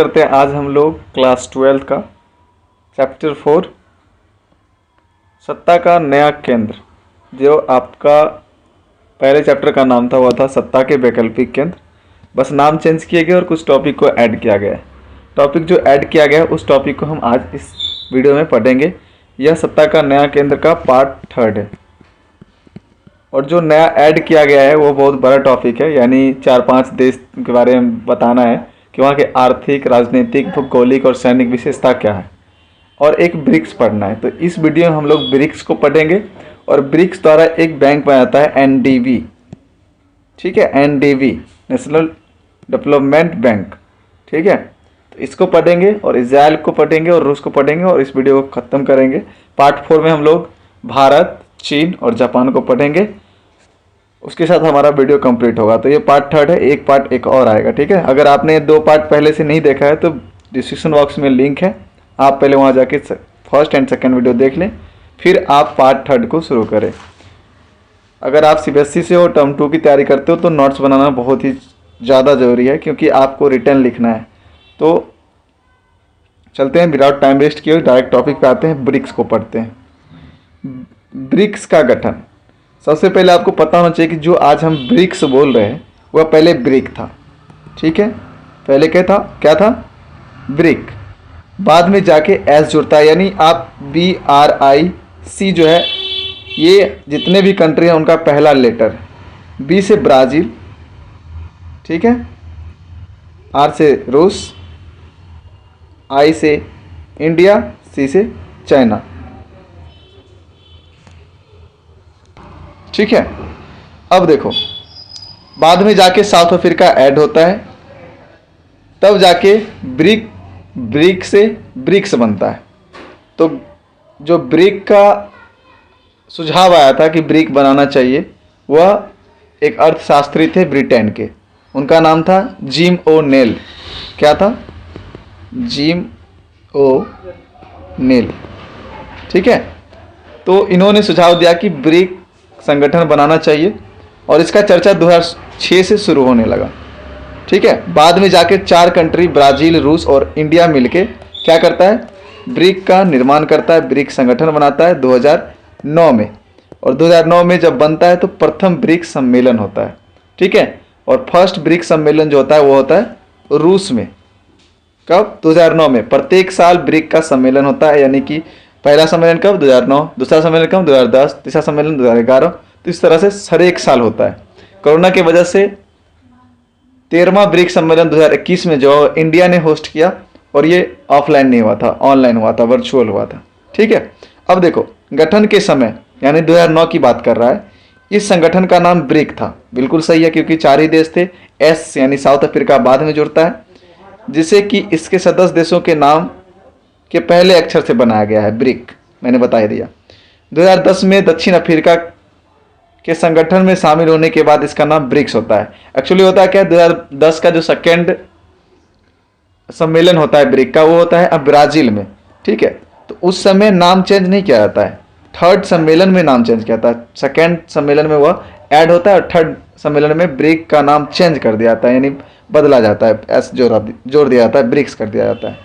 करते हैं आज हम लोग क्लास 12 का चैप्टर 4 सत्ता का नया केंद्र। जो आपका पहले चैप्टर का नाम था वह था सत्ता के वैकल्पिक केंद्र। बस नाम चेंज किए गए और कुछ टॉपिक को ऐड किया गया है। टॉपिक जो ऐड किया गया है उस टॉपिक को हम आज इस वीडियो में पढ़ेंगे। यह सत्ता का नया केंद्र का पार्ट 3 है और जो नया ऐड किया गया है वो बहुत बड़ा टॉपिक है, यानी 4-5 देश के बारे में बताना है कि वहाँ के आर्थिक, राजनीतिक, भौगोलिक और सैनिक विशेषता क्या है, और एक ब्रिक्स पढ़ना है। तो इस वीडियो में हम लोग ब्रिक्स को पढ़ेंगे और ब्रिक्स द्वारा एक बैंक बनाया जाता है एनडीबी। ठीक है, एनडीबी नेशनल डेवलपमेंट बैंक। ठीक है, तो इसको पढ़ेंगे और इजराइल को पढ़ेंगे और रूस को पढ़ेंगे और इस वीडियो को ख़त्म करेंगे। पार्ट 4 में हम लोग भारत, चीन और जापान को पढ़ेंगे। उसके साथ हमारा वीडियो कंप्लीट होगा। तो ये पार्ट 3 है, एक पार्ट एक और आएगा। ठीक है, अगर आपने 2 पार्ट पहले से नहीं देखा है तो डिस्क्रिप्शन बॉक्स में लिंक है, आप पहले वहाँ जाके फर्स्ट एंड सेकंड वीडियो देख लें, फिर आप पार्ट 3 को शुरू करें। अगर आप सीबीएसई से हो, टर्म 2 की तैयारी करते हो तो नोट्स बनाना बहुत ही ज़्यादा ज़रूरी है, क्योंकि आपको रिटर्न लिखना है। तो चलते हैं, विदाउट टाइम वेस्ट किए डायरेक्ट टॉपिक पे आते हैं, ब्रिक्स को पढ़ते हैं। ब्रिक्स का गठन। सबसे पहले आपको पता होना चाहिए कि जो आज हम ब्रिक्स बोल रहे हैं वह पहले ब्रिक था। ठीक है, पहले क्या था ब्रिक। बाद में जाके एस जुड़ता है, यानी आप BRIC जो है, ये जितने भी कंट्री हैं उनका पहला लेटर। बी से ब्राज़ील, ठीक है, आर से रूस, आई से इंडिया, सी से चाइना। ठीक है, अब देखो, बाद में जाके साउथ अफ्रीका ऐड होता है, तब जाके ब्रिक से ब्रिक्स बनता है। तो जो ब्रिक का सुझाव आया था कि ब्रिक बनाना चाहिए, वह एक अर्थशास्त्री थे ब्रिटेन के, उनका नाम था जिम ओ नेल। क्या था? जिम ओ नेल। ठीक है, तो इन्होंने सुझाव दिया कि ब्रिक संगठन बनाना चाहिए और इसका चर्चा 2006 से शुरू होने लगा। ठीक है, बाद में जाके 4 कंट्री ब्राज़ील, रूस और इंडिया मिलके क्या करता है, ब्रिक का निर्माण करता है, ब्रिक संगठन बनाता है 2009 में। और 2009 में जब बनता है तो प्रथम ब्रिक सम्मेलन होता है। ठीक है, और फर्स्ट ब्रिक सम्मेलन जो होता है वो होता है रूस में। कब? 2009 में। प्रत्येक साल ब्रिक का सम्मेलन होता है, यानी कि पहला सम्मेलन कब? 2009, दूसरा सम्मेलन कब? 2010, तीसरा सम्मेलन 2011। तो इस तरह से हर एक साल होता है। कोरोना की वजह से 13वां ब्रिक्स सम्मेलन 2021 में जो इंडिया ने होस्ट किया, और ये ऑफलाइन नहीं हुआ था, ऑनलाइन हुआ था, वर्चुअल हुआ था। ठीक है, अब देखो, गठन के समय यानी 2009 की बात कर रहा है, इस संगठन का नाम ब्रिक था। बिल्कुल सही है, क्योंकि 4 ही देश थे। एस यानी साउथ अफ्रीका बाद में जुड़ता है, जिसे कि इसके सदस्य देशों के नाम के पहले अक्षर से बनाया गया है, ब्रिक। मैंने बता दिया। 2010 में दक्षिण अफ्रीका के संगठन में शामिल होने के बाद इसका नाम ब्रिक्स होता है। एक्चुअली होता है क्या, 2010 का जो सेकेंड सम्मेलन होता है ब्रिक का, वो होता है अब ब्राज़ील में। ठीक है, तो उस समय नाम चेंज नहीं किया जाता है, 3rd सम्मेलन में नाम चेंज किया जाता है। सेकेंड सम्मेलन में वह ऐड होता है और 3rd सम्मेलन में ब्रिक का नाम चेंज कर दिया जाता है, यानी बदला जाता है, एस जोड़ दिया जाता है, ब्रिक्स कर दिया जाता है।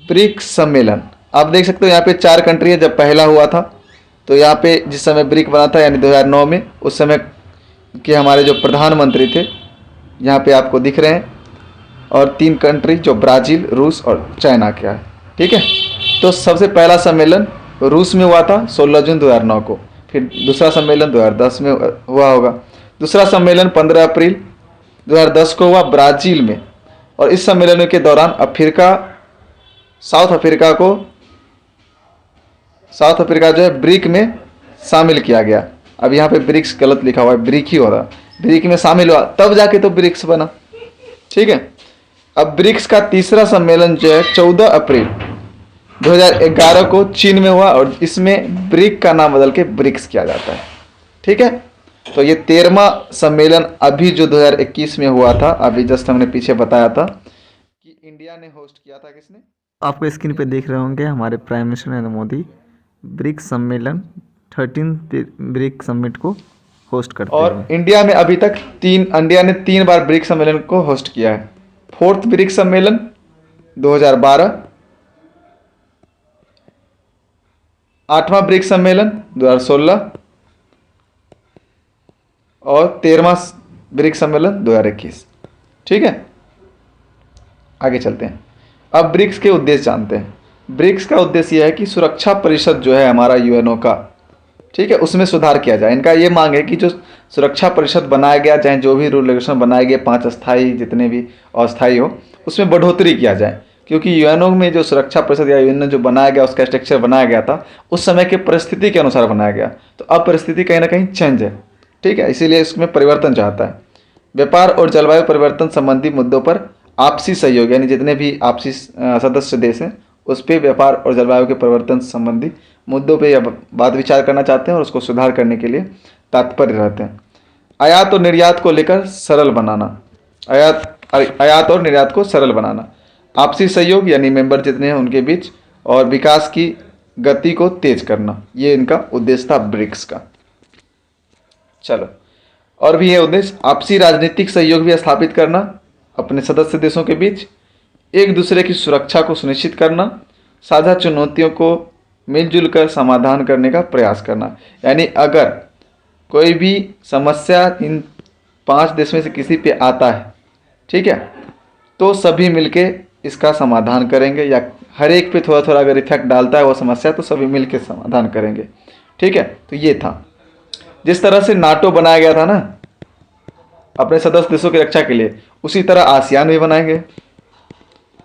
ब्रिक्स सम्मेलन आप देख सकते हो, यहाँ पे 4 कंट्री है। जब पहला हुआ था तो यहाँ पे जिस समय ब्रिक बना था यानी 2009 में, उस समय के हमारे जो प्रधानमंत्री थे यहाँ पे आपको दिख रहे हैं, और 3 कंट्री जो ब्राज़ील, रूस और चाइना का है। ठीक है, तो सबसे पहला सम्मेलन रूस में हुआ था 16 जून 2009 को। फिर दूसरा सम्मेलन 2010 में हुआ होगा। दूसरा सम्मेलन 15 अप्रैल 2010 को हुआ ब्राज़ील में, और इस सम्मेलन के दौरान साउथ अफ्रीका जो है ब्रिक में शामिल किया गया। अब यहाँ पे ब्रिक्स गलत लिखा हुआ है, ब्रिक ही हो रहा। ब्रिक में शामिल हुआ तब जाके तो ब्रिक्स बना। ठीक है, अब ब्रिक्स का तीसरा सम्मेलन जो है 14 अप्रैल 2011 को चीन में हुआ, और इसमें ब्रिक का नाम बदल के ब्रिक्स किया जाता है। ठीक है, तो ये 13वां सम्मेलन अभी जो 2021 में हुआ था, अभी जस्ट हमने पीछे बताया था कि इंडिया ने होस्ट किया था। किसने? आपको स्क्रीन पे देख रहे होंगे, हमारे prime minister Narendra Modi BRICS सम्मेलन 13 ब्रिक्स समिट को होस्ट करते हैं। और इंडिया में अभी तक इंडिया ने 3 बार ब्रिक्स सम्मेलन को होस्ट किया है। 4th ब्रिक्स सम्मेलन 2012, 8वां ब्रिक्स सम्मेलन 2016 और 13वां ब्रिक्स सम्मेलन 2021। ठीक है, आगे चलते हैं। अब ब्रिक्स के उद्देश्य जानते हैं। ब्रिक्स का उद्देश्य यह है कि सुरक्षा परिषद जो है हमारा यूएनओ का, ठीक है, उसमें सुधार किया जाए। इनका ये मांग है कि जो सुरक्षा परिषद बनाया गया, चाहे जो भी रूल रेगुलेशन बनाए गए, 5 अस्थायी जितने भी अस्थायी हो, उसमें बढ़ोतरी किया जाए। क्योंकि यूएनओ में जो सुरक्षा परिषद या यूएनओ जो बनाया गया, उसका स्ट्रक्चर बनाया गया था उस समय के परिस्थिति के अनुसार बनाया गया, तो अब परिस्थिति कहीं ना कहीं चेंज है। ठीक है, इसीलिए इसमें परिवर्तन चाहता है। व्यापार और जलवायु परिवर्तन संबंधी मुद्दों पर आपसी सहयोग, यानी जितने भी आपसी सदस्य देश हैं उस पर व्यापार और जलवायु के परिवर्तन संबंधी मुद्दों पे बात विचार करना चाहते हैं और उसको सुधार करने के लिए तात्पर्य रहते हैं। आयात और निर्यात को लेकर सरल बनाना, आयात और निर्यात को सरल बनाना, आपसी सहयोग यानी मेंबर जितने हैं उनके बीच, और विकास की गति को तेज करना, ये इनका उद्देश्य था ब्रिक्स का। चलो, और भी ये उद्देश्य, आपसी राजनीतिक सहयोग भी स्थापित करना अपने सदस्य देशों के बीच, एक दूसरे की सुरक्षा को सुनिश्चित करना, साझा चुनौतियों को मिलजुल कर समाधान करने का प्रयास करना। यानी अगर कोई भी समस्या इन 5 देश में से किसी पे आता है, ठीक है, तो सभी मिलके इसका समाधान करेंगे, या हर एक पे थोड़ा थोड़ा अगर इफेक्ट डालता है वो समस्या तो सभी मिलके समाधान करेंगे। ठीक है, तो ये था। जिस तरह से नाटो बनाया गया था ना अपने सदस्य देशों की रक्षा के लिए, उसी तरह आसियान भी बनाएंगे,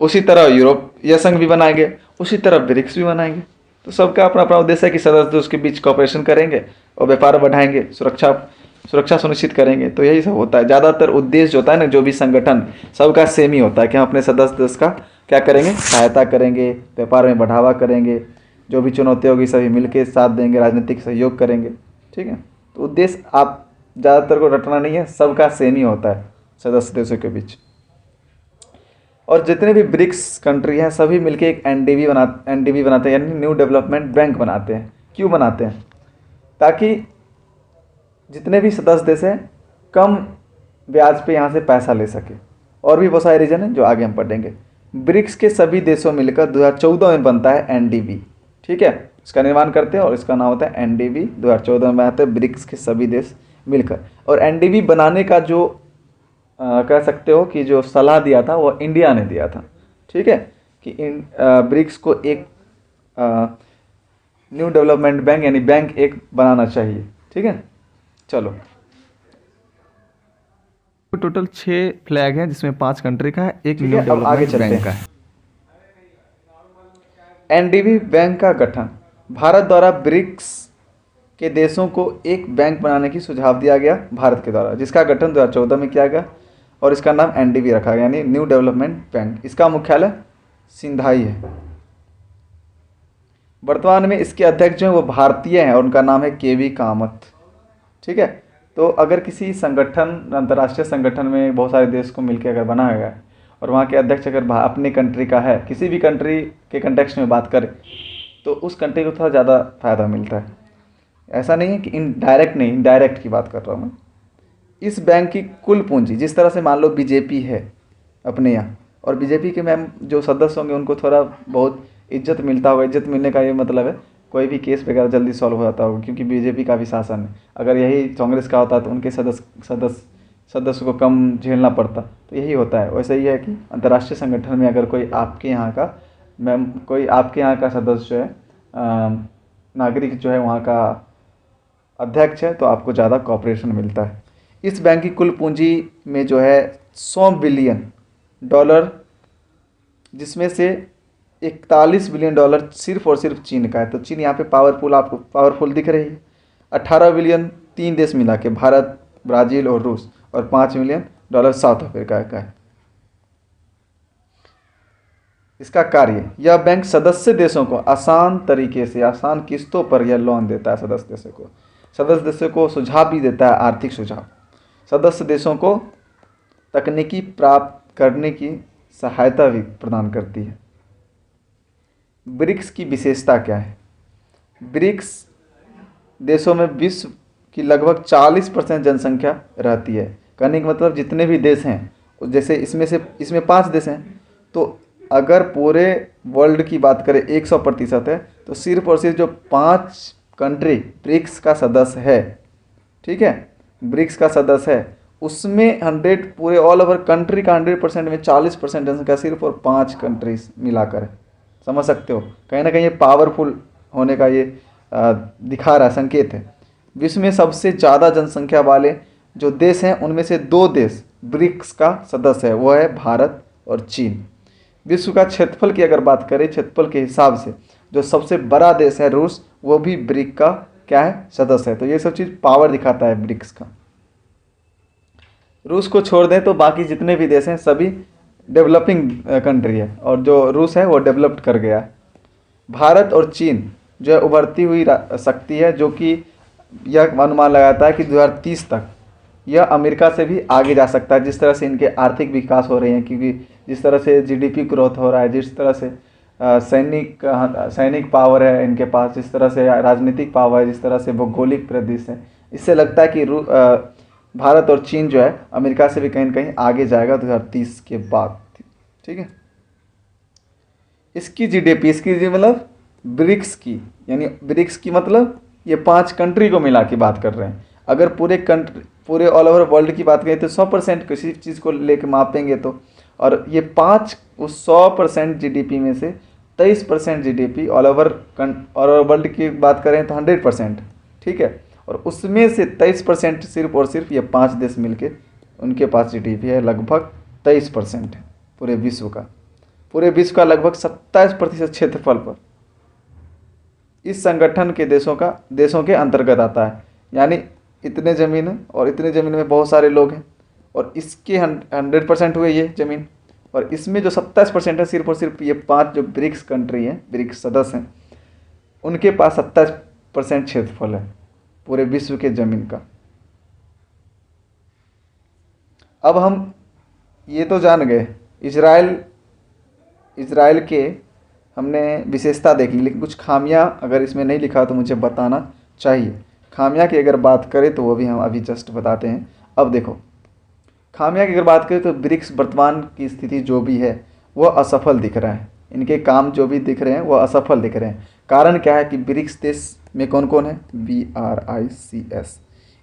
उसी तरह यूरोपीय संघ भी बनाएंगे, उसी तरह ब्रिक्स भी बनाएंगे। तो सबका अपना अपना उद्देश्य है कि सदस्य देश के बीच कॉपरेशन करेंगे और व्यापार बढ़ाएंगे, सुरक्षा सुनिश्चित करेंगे। तो यही सब होता है। ज़्यादातर उद्देश्य जो होता है ना, जो भी संगठन, सबका सेम ही होता है कि हम अपने सदस्य देश का क्या करेंगे, सहायता करेंगे, व्यापार में बढ़ावा करेंगे, जो भी चुनौती होगी सभी मिलकर साथ देंगे, राजनीतिक सहयोग करेंगे। ठीक है, तो उद्देश्य आप ज़्यादातर को रटना नहीं है, सबका सेम ही होता है सदस्य देशों के बीच। और जितने भी ब्रिक्स कंट्री हैं सभी मिलके एक एनडीबी बनाते हैं, यानी न्यू डेवलपमेंट बैंक बनाते हैं। क्यों बनाते हैं? ताकि जितने भी सदस्य देश हैं कम ब्याज पे यहाँ से पैसा ले सके। और भी बहुत सारे रीजन हैं जो आगे हम पढ़ेंगे। ब्रिक्स के सभी देशों मिलकर 2014 में बनता है एनडीबी। ठीक है, इसका निर्माण करते हैं और इसका नाम होता है एनडीबी। 2014 में बनाते हैं ब्रिक्स के सभी देश मिलकर। और एनडीबी बनाने का जो कह सकते हो कि जो सलाह दिया था वो इंडिया ने दिया था। ठीक है, कि इन ब्रिक्स को एक न्यू डेवलपमेंट बैंक यानी बैंक एक बनाना चाहिए। ठीक है, चलो, टोटल 6 फ्लैग हैं जिसमें 5 कंट्री का है, एक न्यू डेवलपमेंट बैंक का है। एनडीबी बैंक का गठन, भारत द्वारा ब्रिक्स के देशों को एक बैंक बनाने की सुझाव दिया गया भारत के द्वारा, जिसका गठन 2014 में किया गया और इसका नाम एनडीबी रखा गया, यानी न्यू डेवलपमेंट बैंक। इसका मुख्यालय सिंधाई है। वर्तमान में इसके अध्यक्ष जो है वो भारतीय हैं और उनका नाम है केवी कामत। ठीक है, तो अगर किसी संगठन, अंतर्राष्ट्रीय संगठन में बहुत सारे देश को मिलकर अगर बना गया है और वहाँ के अध्यक्ष अगर अपनी कंट्री का है, किसी भी कंट्री के कंटेक्स्ट में बात करें तो उस कंट्री को थोड़ा ज़्यादा फायदा मिलता है। ऐसा नहीं है कि इनडायरेक्ट नहीं, इनडायरेक्ट की बात कर रहा हूँ मैं। इस बैंक की कुल पूंजी, जिस तरह से मान लो बीजेपी है अपने यहाँ, और बीजेपी के मैम जो सदस्य होंगे उनको थोड़ा बहुत इज्जत मिलता होगा। इज्जत मिलने का ये मतलब है कोई भी केस वगैरह जल्दी सॉल्व हो जाता होगा, क्योंकि बीजेपी का भी शासन है। अगर यही कांग्रेस का होता तो उनके सदस्य को कम झेलना पड़ता। तो यही होता है। वैसे ही है कि अंतर्राष्ट्रीय संगठन में अगर कोई आपके यहाँ का सदस्य जो है, नागरिक जो है वहाँ का अध्यक्ष है, तो आपको ज़्यादा कॉपरेशन मिलता है। इस बैंक की कुल पूंजी में जो है $100 बिलियन, जिसमें से $41 बिलियन सिर्फ और सिर्फ चीन का है। तो चीन यहाँ पे आपको पावरफुल दिख रही है। 18 बिलियन 3 देश मिला के, भारत, ब्राज़ील और रूस, और $5 बिलियन साउथ अफ्रीका का है। इसका कार्य, यह बैंक सदस्य देशों को आसान तरीके से, आसान किस्तों पर यह लोन देता है। सदस्य देशों को सुझाव भी देता है, आर्थिक सुझाव। सदस्य देशों को तकनीकी प्राप्त करने की सहायता भी प्रदान करती है। ब्रिक्स की विशेषता क्या है? ब्रिक्स देशों में विश्व की लगभग 40% जनसंख्या रहती है। कहने का मतलब जितने भी देश हैं जैसे इसमें 5 देश हैं, तो अगर पूरे वर्ल्ड की बात करें 100% है, तो सिर्फ और सिर्फ जो 5 कंट्री ब्रिक्स का सदस्य है, ठीक है, ब्रिक्स का सदस्य है, उसमें 100 पूरे ऑल ओवर कंट्री का 100% में 40% जनसंख्या सिर्फ और 5 कंट्रीज मिलाकर है। समझ सकते हो, कहीं ना कहीं ये पावरफुल होने का ये दिखा रहा है, संकेत है। विश्व में सबसे ज़्यादा जनसंख्या वाले जो देश हैं उनमें से 2 देश ब्रिक्स का सदस्य है, वो है भारत और चीन। विश्व का क्षेत्रफल की अगर बात करें, क्षेत्रफल के हिसाब से जो सबसे बड़ा देश है रूस, वो भी ब्रिक का क्या है, सदस्य है। तो ये सब चीज़ पावर दिखाता है ब्रिक्स का। रूस को छोड़ दें तो बाकी जितने भी देश हैं सभी डेवलपिंग कंट्री है, और जो रूस है वो डेवलप्ड कर गया है। भारत और चीन जो है उभरती हुई शक्ति है, जो कि यह अनुमान लगाता है कि 2030 तक यह अमेरिका से भी आगे जा सकता है, जिस तरह से इनके आर्थिक विकास हो रहे हैं, क्योंकि जिस तरह से जीडीपी ग्रोथ हो रहा है, जिस तरह से सैनिक पावर है इनके पास, जिस तरह से राजनीतिक पावर है, जिस तरह से भौगोलिक परिदृश्य है, इससे लगता है कि भारत और चीन जो है अमेरिका से भी कहीं ना कहीं आगे जाएगा 2030 के बाद। ठीक है, इसकी जीडीपी, इसकी मतलब ब्रिक्स की, यानी ब्रिक्स की मतलब ये 5 कंट्री को मिला के बात कर रहे हैं। अगर पूरे ऑल ओवर वर्ल्ड की बात करें तो 100% किसी चीज़ को लेकर मापेंगे तो, और ये 5 उस 100% जीडीपी में से 23% जीडीपी ऑल ओवर वर्ल्ड की बात करें तो 100%, ठीक है, और उसमें से 23% सिर्फ और सिर्फ ये 5 देश मिलके उनके पास जीडीपी है, लगभग 23% है पूरे विश्व का लगभग 27% क्षेत्रफल पर इस संगठन के देशों के अंतर्गत आता है। यानी इतने ज़मीन है और इतने ज़मीन में बहुत सारे लोग हैं, और इसके 100% हुए ये ज़मीन, और इसमें जो 27% है सिर्फ और सिर्फ ये 5 जो ब्रिक्स कंट्री हैं, ब्रिक्स सदस्य हैं, उनके पास 27% क्षेत्रफल है पूरे विश्व के ज़मीन का। अब हम ये तो जान गए इजराइल के हमने विशेषता देखी, लेकिन कुछ खामियां अगर इसमें नहीं लिखा तो मुझे बताना चाहिए। खामियां की अगर बात करें तो वो भी हम अभी जस्ट बताते हैं। अब देखो, खामियां की अगर बात करें तो ब्रिक्स वर्तमान की स्थिति जो भी है वो असफल दिख रहा है, इनके काम जो भी दिख रहे हैं वो असफल दिख रहे हैं। कारण क्या है कि ब्रिक्स देश में कौन कौन है, BRICS,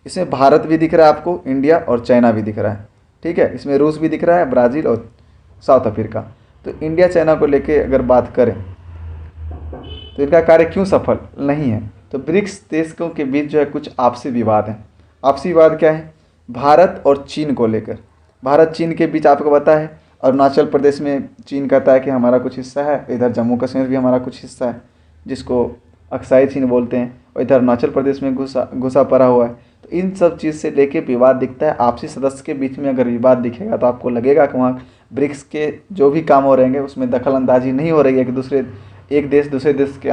इसमें भारत भी दिख रहा है आपको, इंडिया और चाइना भी दिख रहा है, ठीक है, इसमें रूस भी दिख रहा है, ब्राज़ील और साउथ अफ्रीका। तो इंडिया चाइना को लेके अगर बात करें तो इनका कार्य क्यों सफल नहीं है, तो ब्रिक्स देशों के बीच जो है कुछ आपसी विवाद हैं। आपसी विवाद क्या है, भारत और चीन को लेकर। भारत चीन के बीच आपको पता है, अरुणाचल प्रदेश में चीन कहता है कि हमारा कुछ हिस्सा है, इधर जम्मू कश्मीर भी हमारा कुछ हिस्सा है जिसको अक्साई चीन बोलते हैं, और इधर अरुणाचल प्रदेश में घुसा पड़ा हुआ है। तो इन सब चीज़ से लेके विवाद दिखता है। आपसी सदस्य के बीच में अगर विवाद दिखेगा तो आपको लगेगा कि वहाँ ब्रिक्स के जो भी काम हो रहेंगे उसमें दखल अंदाजी नहीं हो रही है, कि एक देश दूसरे देश के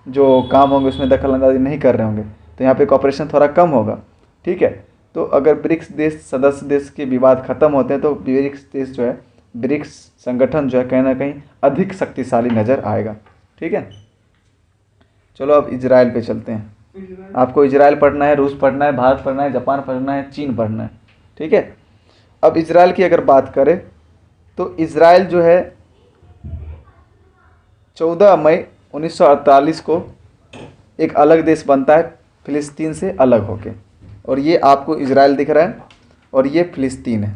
जो काम होंगे उसमें दखल अंदाजी नहीं कर रहे होंगे, तो यहाँ पे कॉपरेशन थोड़ा कम होगा, ठीक है। तो अगर ब्रिक्स देश सदस्य देश के विवाद खत्म होते हैं तो ब्रिक्स देश जो है, ब्रिक्स संगठन जो है कहीं ना कहीं अधिक शक्तिशाली नज़र आएगा, ठीक है। चलो अब इजराइल पे चलते हैं। आपको इजराइल पढ़ना है, रूस पढ़ना है, भारत पढ़ना है, जापान पढ़ना है, चीन पढ़ना है, ठीक है। अब इजराइल की अगर बात करें तो इजराइल जो है 14 मई 1948 को एक अलग देश बनता है फिलिस्तीन से अलग होके, और ये आपको इजराइल दिख रहा है और ये फिलिस्तीन है,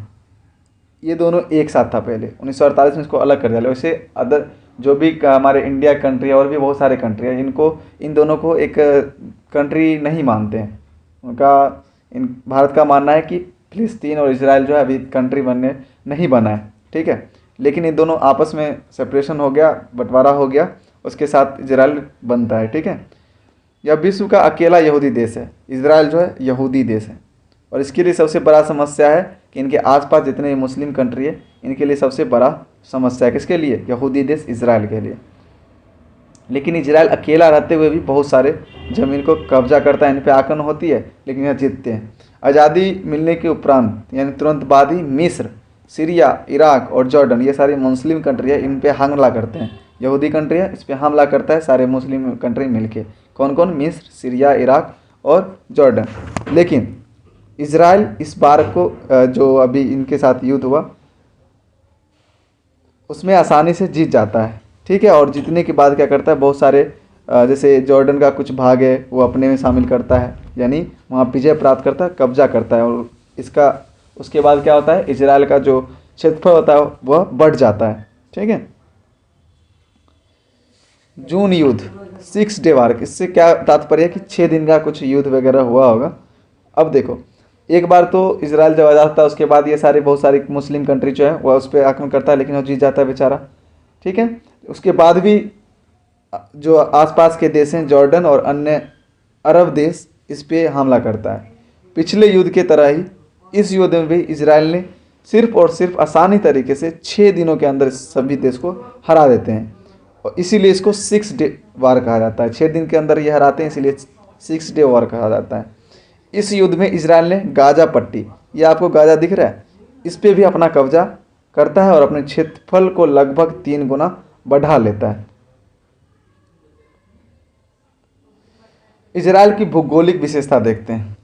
ये दोनों एक साथ था पहले। 1948 में इसको अलग कर दिया। वैसे अदर जो भी हमारे इंडिया कंट्री है और भी बहुत सारे कंट्री है, इन दोनों को एक कंट्री नहीं मानते हैं। भारत का मानना है कि फिलिस्तीन और इजराइल जो है अभी कंट्री बनने नहीं बना है, ठीक है। लेकिन इन दोनों आपस में सेपरेशन हो गया, बंटवारा हो गया, उसके साथ इजराइल बनता है, ठीक है। यह विश्व का अकेला यहूदी देश है, इजराइल जो है यहूदी देश है, और इसके लिए सबसे बड़ा समस्या है कि इनके आसपास जितने मुस्लिम कंट्री है इनके लिए सबसे बड़ा समस्या है, किसके लिए, यहूदी देश इजराइल के लिए। लेकिन इजराइल अकेला रहते हुए भी बहुत सारे ज़मीन को कब्जा करता है, इन पर आक्रमण होती है लेकिन यह जीतते हैं। आज़ादी मिलने के उपरांत यानी तुरंत बाद ही मिस्र, सीरिया, इराक और जॉर्डन, ये सारी मुस्लिम कंट्री है, इन पे हमला करते हैं। यहूदी कंट्री है, इस पर हमला करता है सारे मुस्लिम कंट्री मिलके। कौन कौन, मिस्र, सीरिया, इराक और जॉर्डन। लेकिन इजराइल इस बार को जो अभी इनके साथ युद्ध हुआ उसमें आसानी से जीत जाता है, ठीक है। और जीतने के बाद क्या करता है, बहुत सारे जैसे जॉर्डन का कुछ भाग है वो अपने में शामिल करता है, यानी वहाँ विजय प्राप्त करता है, कब्जा करता है। और इसका उसके बाद क्या होता है, इजराइल का जो क्षेत्रफल होता है वह बढ़ जाता है, ठीक है। जून युद्ध, 6 डे वार, इससे क्या तात्पर्य है कि 6 दिन का कुछ युद्ध वगैरह हुआ होगा। अब देखो, एक बार तो इजराइल जब आ जाता है उसके बाद ये सारे बहुत सारी मुस्लिम कंट्री जो है वह उस पर आक्रमण करता है, लेकिन वो जीत जाता है बेचारा, ठीक है। उसके बाद भी जो आसपास के देश हैं, जॉर्डन और अन्य अरब देश, इस पे हमला करता है। पिछले युद्ध के तरह ही इस युद्ध में भी इजराइल ने सिर्फ और सिर्फ आसानी तरीके से 6 दिनों के अंदर सभी देश को हरा देते हैं, और इसीलिए इसको 6 डे वार कहा जाता है। 6 दिन के अंदर ये हराते हैं, इसीलिए 6 डे वार कहा जाता है। इस युद्ध में इजराइल ने गाजा पट्टी, ये आपको गाजा दिख रहा है, इस पे भी अपना कब्जा करता है और अपने क्षेत्रफल को लगभग 3 गुना बढ़ा लेता है। इजराइल की भौगोलिक विशेषता देखते हैं।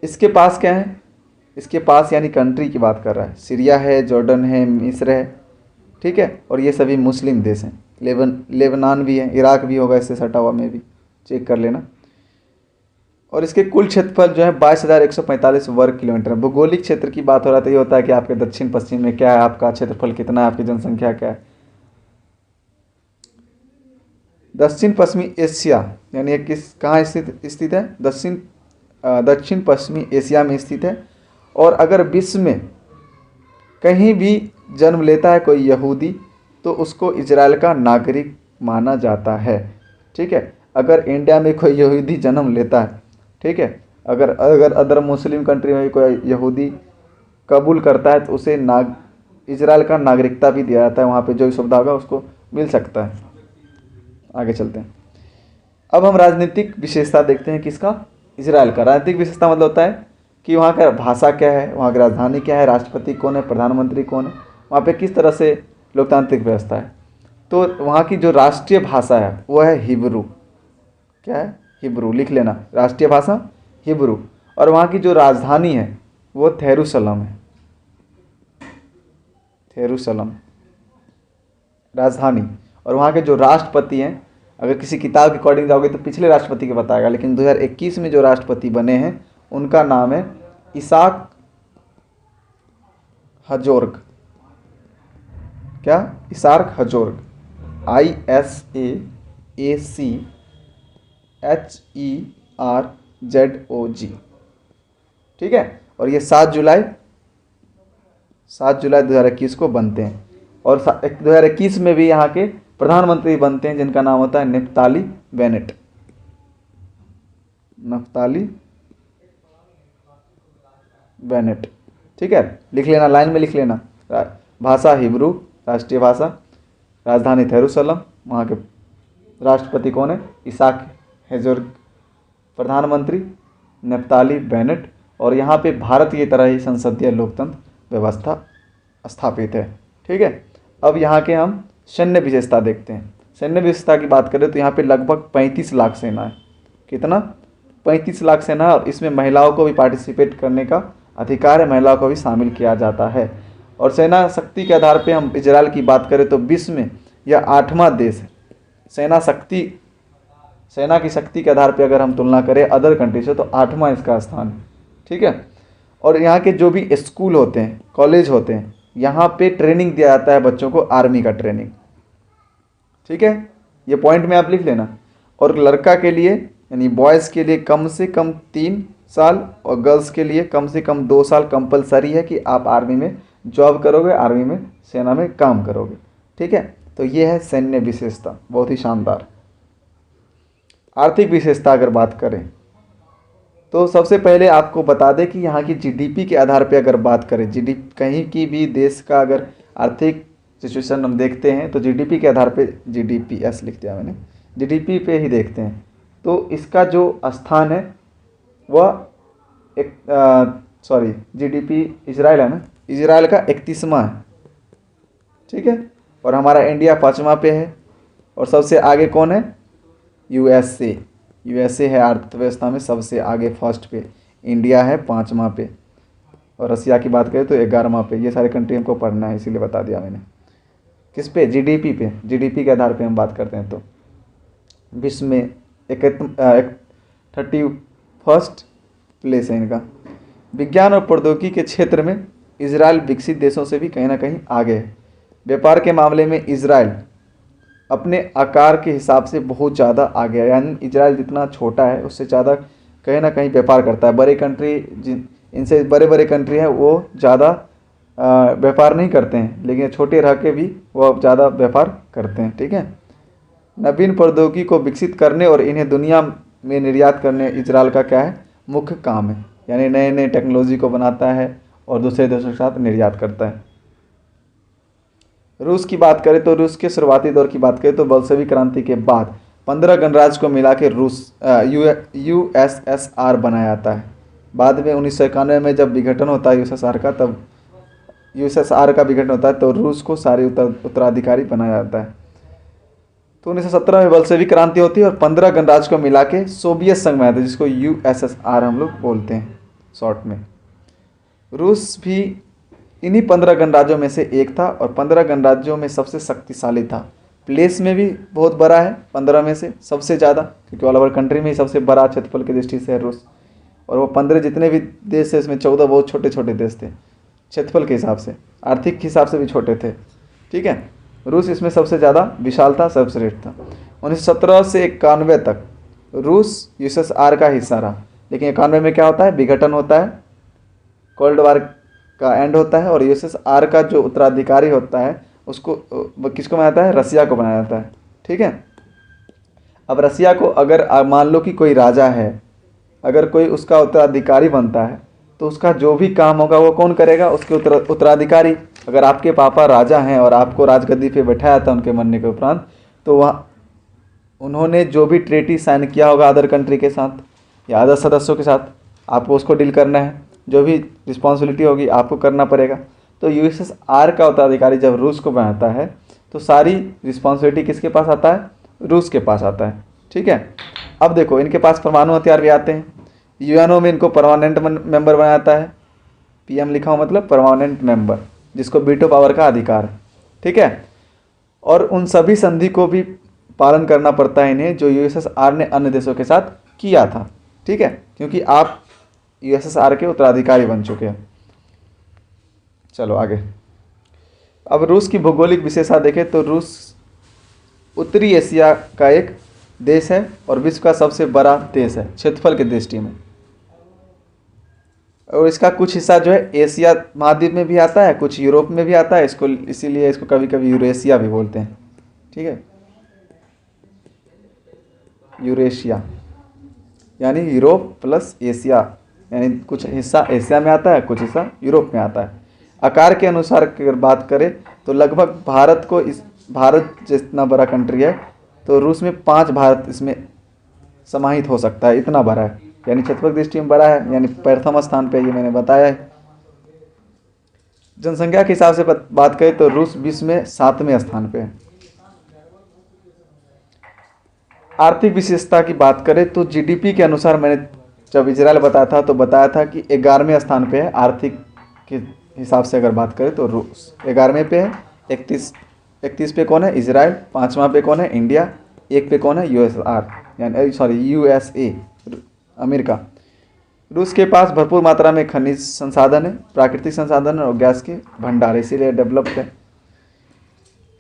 इसके पास क्या है, इसके पास यानी कंट्री की बात कर रहा है, सीरिया है, जॉर्डन है, मिस्र है, ठीक है। और ये सभी मुस्लिम देश हैं, लेबनान भी है, इराक भी होगा इससे सटा हुआ, में भी चेक कर लेना। और इसके कुल क्षेत्रफल जो है 22,145 वर्ग किलोमीटर है। भौगोलिक क्षेत्र की बात हो रहा है तो ये होता है कि आपके दक्षिण पश्चिम में क्या है, आपका क्षेत्रफल कितना है, आपकी जनसंख्या क्या है। दक्षिण पश्चिमी एशिया यानी ये कहाँ स्थित है, दक्षिण पश्चिमी एशिया में स्थित है। और अगर विश्व में कहीं भी जन्म लेता है कोई यहूदी तो उसको इजराइल का नागरिक माना जाता है, ठीक है। अगर इंडिया में कोई यहूदी जन्म लेता है, ठीक है, अगर अदर मुस्लिम कंट्री में कोई यहूदी कबूल करता है तो उसे इजराइल का नागरिकता भी दिया जाता है, वहाँ पे जो सुविधा होगा उसको मिल सकता है। आगे चलते हैं। अब हम राजनीतिक विशेषता देखते हैं किसका, इजराइल का। राजनीतिक विशेषता मतलब होता है कि वहाँ का भाषा क्या है, वहाँ की राजधानी क्या है, राष्ट्रपति कौन है, प्रधानमंत्री कौन है, वहाँ पे किस तरह से लोकतांत्रिक व्यवस्था है। तो वहाँ की जो राष्ट्रीय भाषा है वो है हिब्रू। क्या है, हिब्रू, लिख लेना, राष्ट्रीय भाषा हिब्रू। और वहाँ की जो राजधानी है वो थेरुसलम है, थेरुसलम राजधानी। और वहाँ के जो राष्ट्रपति हैं, अगर किसी किताब के अकॉर्डिंग जाओगे तो पिछले राष्ट्रपति के बताएगा, लेकिन 2021 में जो राष्ट्रपति बने हैं उनका नाम है इसाक हजोर्ग। क्या, इसाक हजोर्ग, ISAACHERZOG, ठीक है। और ये 7 जुलाई 2021 को बनते हैं। और 2021 में भी यहाँ के प्रधानमंत्री बनते हैं जिनका नाम होता है नफ्ताली बेनेट, नफ्ताली बेनेट, ठीक है। लिख लेना, लाइन में लिख लेना। भाषा हिब्रू, राष्ट्रीय भाषा, राजधानी थेरुसलम, वहाँ के राष्ट्रपति कौन है, इसाक हेजोर्ग, प्रधानमंत्री नफ्ताली बेनेट। और यहाँ पे भारत की तरह ही संसदीय लोकतंत्र व्यवस्था स्थापित है, ठीक है। अब यहाँ के हम सैन्य विशेषता देखते हैं। सैन्य विशेषता की बात करें तो यहाँ पे लगभग 35 लाख सेना है। कितना, 35 लाख सेना, और इसमें महिलाओं को भी पार्टिसिपेट करने का अधिकार है, महिलाओं को भी शामिल किया जाता है। और सेना शक्ति के आधार पे हम इजराइल की बात करें तो विश्व में यह 8वां देश है। सेना की शक्ति के आधार पे अगर हम तुलना करें अदर कंट्री से तो 8वां इसका स्थान है, ठीक है। और यहाँ के जो भी स्कूल होते हैं, कॉलेज होते हैं, यहाँ पे ट्रेनिंग दिया जाता है बच्चों को, आर्मी का ट्रेनिंग, ठीक है। ये पॉइंट में आप लिख लेना। और लड़का के लिए यानी बॉयज़ के लिए कम से कम 3 साल और गर्ल्स के लिए कम से कम 2 साल कंपलसरी है कि आप आर्मी में जॉब करोगे, आर्मी में, सेना में काम करोगे, ठीक है। तो ये है सैन्य विशेषता, बहुत ही शानदार। आर्थिक विशेषता अगर बात करें तो सबसे पहले आपको बता दें कि यहाँ की जीडीपी के आधार पे अगर बात करें, जीडीपी कहीं की भी देश का अगर आर्थिक सिचुएशन हम देखते हैं तो जीडीपी के आधार पे, GDPS लिख दिया मैंने, जीडीपी पे ही देखते हैं तो इसका जो स्थान है वह जीडीपी इजराइल है ना, इजराइल का 31वां है, ठीक है। और हमारा इंडिया 5वां पे है। और सबसे आगे कौन है, यूएसए है अर्थव्यवस्था में सबसे आगे, फर्स्ट पे। इंडिया है 5वां पे। और रसिया की बात करें तो 11वां पे। ये सारे कंट्री हमको पढ़ना है इसीलिए बता दिया मैंने। किस पे? जीडीपी पे। जीडीपी के आधार पे हम बात करते हैं तो विश्व में 31st प्लेस है इनका। विज्ञान और प्रौद्योगिकी के क्षेत्र में इजराइल विकसित देशों से भी कहीं ना कहीं आगे है। व्यापार के मामले में इजराइल अपने आकार के हिसाब से बहुत ज़्यादा आगे है, यानी इजराइल जितना छोटा है उससे ज़्यादा कहीं ना कहीं व्यापार करता है। बड़े कंट्री जिन इनसे बड़े बड़े कंट्री हैं वो ज़्यादा व्यापार नहीं करते हैं, लेकिन छोटे रह के भी वो अब ज़्यादा व्यापार करते हैं। ठीक है। नवीन प्रौद्योगिकी को विकसित करने और इन्हें दुनिया में निर्यात करने इजराइल का क्या है? मुख्य काम है, यानी नए नए टेक्नोलॉजी को बनाता है और दूसरे देशों के साथ निर्यात करता है। रूस की बात करें तो रूस के शुरुआती दौर की बात करें तो बोल्शेविक क्रांति के बाद 15 गणराज्य को मिला के रूस यूएसएसआर बनाया जाता है। बाद में 1991 में जब विघटन होता है यूएसएसआर का, तब यूएसएसआर का विघटन होता है तो रूस को सारे उत्तराधिकारी बनाया जाता है। तो 1917 में बोल्शेविक क्रांति होती है और 15 गणराज्य को मिला के सोवियत संघ में आता है, जिसको यूएसएसआर हम लोग बोलते हैं शॉर्ट में। रूस भी इन्हीं 15 गणराज्यों में से एक था और 15 गणराज्यों में सबसे शक्तिशाली था। प्लेस में भी बहुत बड़ा है, 15 में से सबसे ज़्यादा, क्योंकि ऑल ओवर कंट्री में ही सबसे बड़ा क्षेत्रफल की दृष्टि से है रूस। और वो 15 जितने भी देश है इसमें 14 बहुत छोटे छोटे देश थे क्षेत्रफल के हिसाब से, आर्थिक के हिसाब से भी छोटे थे। ठीक है। रूस इसमें सबसे ज़्यादा विशाल था, सर्वश्रेष्ठ था। 1917 से 91 तक रूस यूएसएसआर का हिस्सा रहा, लेकिन 91 में क्या होता है? विघटन होता है, कोल्ड वार का एंड होता है और यूएसएसआर का जो उत्तराधिकारी होता है उसको किसको बनाया जाता है? रसिया को बनाया जाता है। ठीक है। अब रसिया को अगर मान लो कि कोई राजा है, अगर कोई उसका उत्तराधिकारी बनता है तो उसका जो भी काम होगा वो कौन करेगा? उसके उत्तराधिकारी। अगर आपके पापा राजा हैं और आपको राजगद्दी पे बैठाया था उनके मरने के उपरांत, तो वहाँ उन्होंने जो भी ट्रीटी साइन किया होगा अदर कंट्री के साथ या अदर सदस्यों के साथ, आपको उसको डील करना है, जो भी रिस्पॉन्सिबिलिटी होगी आपको करना पड़ेगा। तो यूएसएसआर का उत्तराधिकारी जब रूस को बनाता है तो सारी रिस्पॉन्सिबिलिटी किसके पास आता है? रूस के पास आता है। ठीक है। अब देखो इनके पास परमाणु हथियार भी आते हैं। यूएनओ में इनको परमानेंट मेंबर बनाता है। पीएम लिखा हो मतलब परमानेंट मेंबर, जिसको वीटो पावर का अधिकार है। ठीक है। और उन सभी संधि को भी पालन करना पड़ता है इन्हें जो यूएसएसआर ने अन्य देशों के साथ किया था। ठीक है, क्योंकि आप यूएसएसआर के उत्तराधिकारी बन चुके हैं। चलो आगे। अब रूस की भौगोलिक विशेषता देखें तो रूस उत्तरी एशिया का एक देश है और विश्व का सबसे बड़ा देश है क्षेत्रफल की दृष्टि में। और इसका कुछ हिस्सा जो है एशिया महाद्वीप में भी आता है, कुछ यूरोप में भी आता है, इसको इसीलिए इसको कभी कभी यूरेशिया भी बोलते हैं। ठीक है, यूरेशिया यानी यूरोप प्लस एशिया, यानी कुछ हिस्सा एशिया में आता है, कुछ हिस्सा यूरोप में आता है। आकार के अनुसार अगर बात करें तो लगभग भारत जितना बड़ा कंट्री है तो रूस में 5 भारत इसमें समाहित हो सकता है, इतना बड़ा है, यानी क्षेत्रफल दृष्टि में बड़ा है, यानी प्रथम स्थान पे ये मैंने बताया है। जनसंख्या के हिसाब से बात करें तो रूस विश्व में 7वें स्थान पे है। आर्थिक विशेषता की बात करें तो जीडीपी के अनुसार मैंने जब इजराइल बताया था तो बताया था कि 11वें स्थान पे है। आर्थिक के हिसाब से अगर बात करें तो रूस 11वें पे है। 31 पे कौन है? इजराइल। 5वां पे कौन है? इंडिया। 1 पे कौन है? USA America. रूस के पास भरपूर मात्रा में खनिज संसाधन है, प्राकृतिक संसाधन और गैस के भंडार, इसीलिए डेवलप्ड है।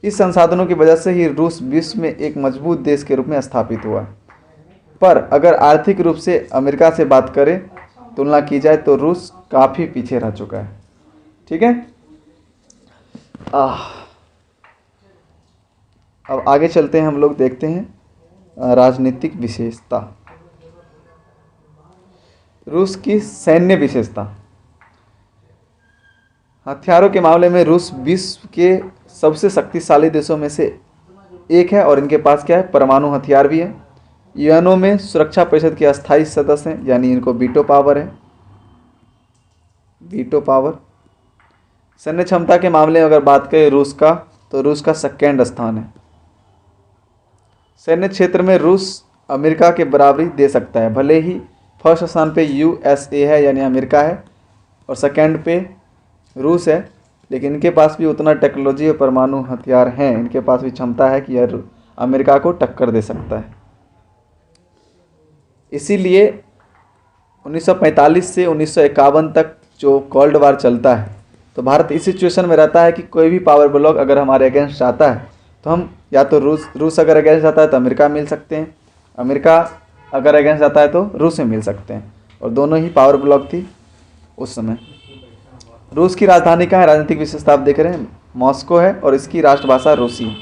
इस संसाधनों की वजह से ही रूस विश्व में एक मजबूत देश के रूप में स्थापित हुआ। पर अगर आर्थिक रूप से अमेरिका से बात करें, तुलना की जाए तो रूस काफ़ी पीछे रह चुका है। ठीक है। अब आगे चलते हैं, हम लोग देखते हैं राजनीतिक विशेषता। रूस की सैन्य विशेषता। हथियारों के मामले में रूस विश्व के सबसे शक्तिशाली देशों में से एक है और इनके पास क्या है? परमाणु हथियार भी है। यूएनओ में सुरक्षा परिषद के अस्थायी सदस्य हैं, यानी इनको वीटो पावर है। Veto power. सैन्य क्षमता के मामले में अगर बात करें रूस का, तो रूस का 2nd स्थान है। सैन्य क्षेत्र में रूस अमेरिका के बराबरी दे सकता है, भले ही 1st स्थान पे यूएसए है यानी अमेरिका है और 2nd पे रूस है, लेकिन इनके पास भी उतना टेक्नोलॉजी और परमाणु हथियार हैं, इनके पास भी क्षमता है कि यह अमेरिका को टक्कर दे सकता है। इसीलिए 1945 से 1951 तक जो कोल्ड वार चलता है, तो भारत इस सिचुएशन में रहता है कि कोई भी पावर ब्लॉक अगर हमारे अगेंस्ट आता है तो हम या तो रूस अगर अगेंस्ट आता है तो अमेरिका मिल सकते हैं, अमेरिका अगर अगेंस्ट आता है तो रूस में मिल सकते हैं। और दोनों ही पावर ब्लॉक थी उस समय। रूस की राजधानी कहाँ है, राजनीतिक विशेषता आप देख रहे हैं, मॉस्को है और इसकी राष्ट्रभाषा रूसी है।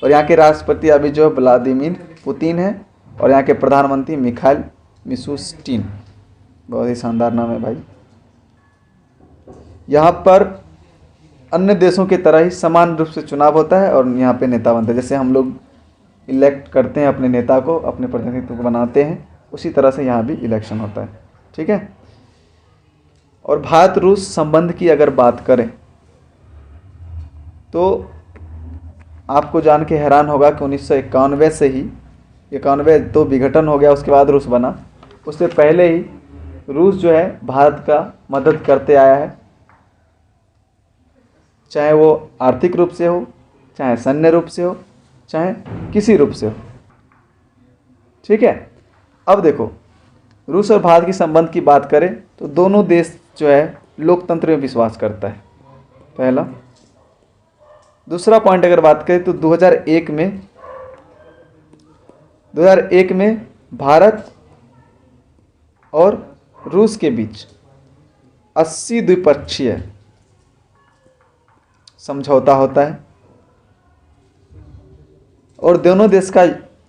और यहाँ के राष्ट्रपति अभी जो व्लादिमीर पुतिन है और यहाँ के प्रधानमंत्री मिखाइल मिशुस्टिन। बहुत ही शानदार नाम है भाई। यहाँ पर अन्य देशों की तरह ही समान रूप से चुनाव होता है और यहाँ पे नेता बनते हैं। जैसे हम लोग इलेक्ट करते हैं अपने नेता को, अपने प्रतिनिधित्व को बनाते हैं, उसी तरह से यहाँ भी इलेक्शन होता है। ठीक है। और भारत रूस संबंध की अगर बात करें तो आपको जान के हैरान होगा कि 1991 से ही, 91 तो विघटन हो गया, उसके बाद रूस बना, उससे पहले ही रूस जो है भारत का मदद करते आया है, चाहे वो आर्थिक रूप से हो, चाहे सैन्य रूप से हो, चाहे किसी रूप से हो। ठीक है। अब देखो, रूस और भारत के संबंध की बात करें तो दोनों देश जो है लोकतंत्र में विश्वास करता है, पहला। दूसरा पॉइंट अगर बात करें तो 2001 में भारत और रूस के बीच 80 द्विपक्षीय समझौता होता है और दोनों देश का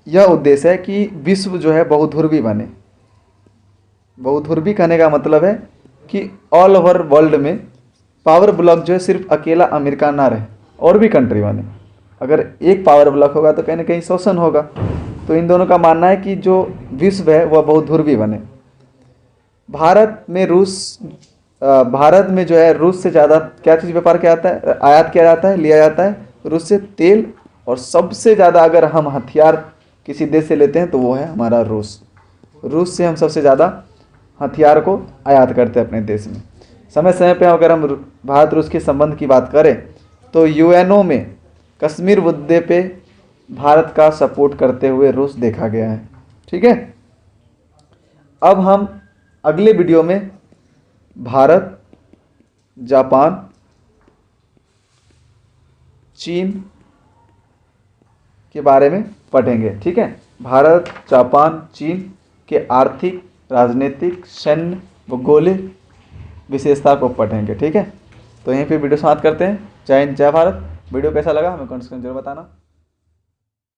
यह उद्देश्य है कि विश्व जो है बहुधुर्वी बने। बहुधुर्वी कहने का मतलब है कि ऑल ओवर वर्ल्ड में पावर ब्लॉक जो है सिर्फ अकेला अमेरिका ना रहे, और भी कंट्री बने। अगर एक पावर ब्लॉक होगा तो कहीं ना कहीं शोषण होगा। तो इन दोनों का मानना है कि जो विश्व है वह बहुधुर्वी बने। भारत में जो है रूस से ज़्यादा क्या चीज़ व्यापार किया जाता है, आयात किया जाता है, लिया जाता है रूस से तेल। और सबसे ज़्यादा अगर हम हथियार किसी देश से लेते हैं तो वो है हमारा रूस। रूस से हम सबसे ज़्यादा हथियार को आयात करते हैं अपने देश में। समय समय पे अगर हम भारत रूस के संबंध की बात करें तो यूएनओ में कश्मीर मुद्दे पे भारत का सपोर्ट करते हुए रूस देखा गया है। ठीक है। अब हम अगले वीडियो में भारत, जापान, चीन के बारे में पढ़ेंगे। ठीक है। भारत, जापान, चीन के आर्थिक, राजनीतिक, सैन्य, भौगोलिक विशेषता को पढ़ेंगे। ठीक है। तो यहीं पे वीडियो समाप्त करते हैं। जय हिंद, जय भारत। वीडियो कैसा लगा हमें कमेंट्स में जरूर बताना।